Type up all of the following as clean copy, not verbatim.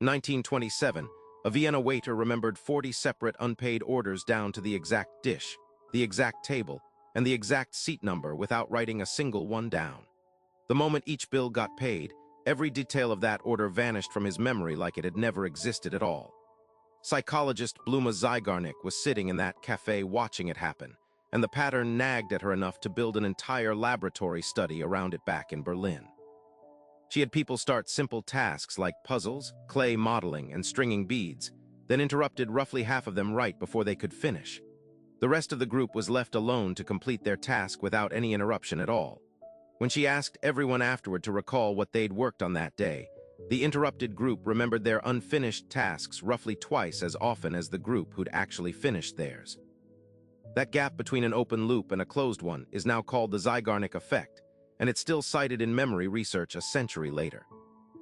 1927, a Vienna waiter remembered 40 separate unpaid orders down to the exact dish, the exact table, and the exact seat number without writing a single one down. The moment each bill got paid, every detail of that order vanished from his memory like it had never existed at all. Psychologist Bluma Zeigarnik was sitting in that cafe watching it happen, and the pattern nagged at her enough to build an entire laboratory study around it back in Berlin. She had people start simple tasks like puzzles, clay modeling, and stringing beads, then interrupted roughly half of them right before they could finish. The rest of the group was left alone to complete their task without any interruption at all. When she asked everyone afterward to recall what they'd worked on that day, the interrupted group remembered their unfinished tasks roughly twice as often as the group who'd actually finished theirs. That gap between an open loop and a closed one is now called the Zeigarnik Effect, and it's still cited in memory research a century later.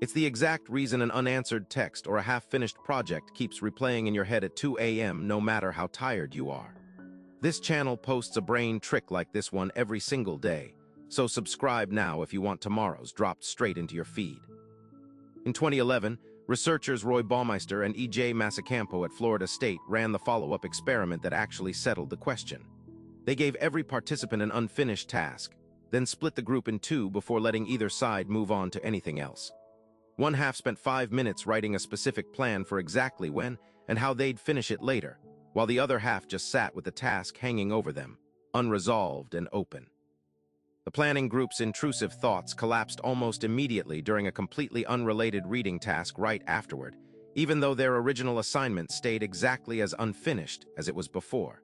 It's the exact reason an unanswered text or a half-finished project keeps replaying in your head at 2 a.m. no matter how tired you are. This channel posts a brain trick like this one every single day, so subscribe now if you want tomorrow's dropped straight into your feed. In 2011, researchers Roy Baumeister and E.J. Masicampo at Florida State ran the follow-up experiment that actually settled the question. They gave every participant an unfinished task, then split the group in two before letting either side move on to anything else. One half spent 5 minutes writing a specific plan for exactly when and how they'd finish it later, while the other half just sat with the task hanging over them, unresolved and open. The planning group's intrusive thoughts collapsed almost immediately during a completely unrelated reading task right afterward, even though their original assignment stayed exactly as unfinished as it was before.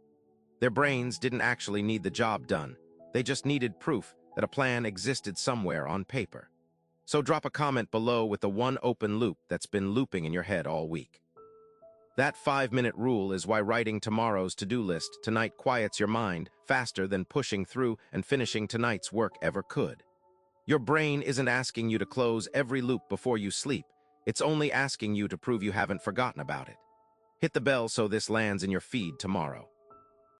Their brains didn't actually need the job done. They just needed proof that a plan existed somewhere on paper. So drop a comment below with the one open loop that's been looping in your head all week. That 5-minute rule is why writing tomorrow's to-do list tonight quiets your mind faster than pushing through and finishing tonight's work ever could. Your brain isn't asking you to close every loop before you sleep. It's only asking you to prove you haven't forgotten about it. Hit the bell so this lands in your feed tomorrow.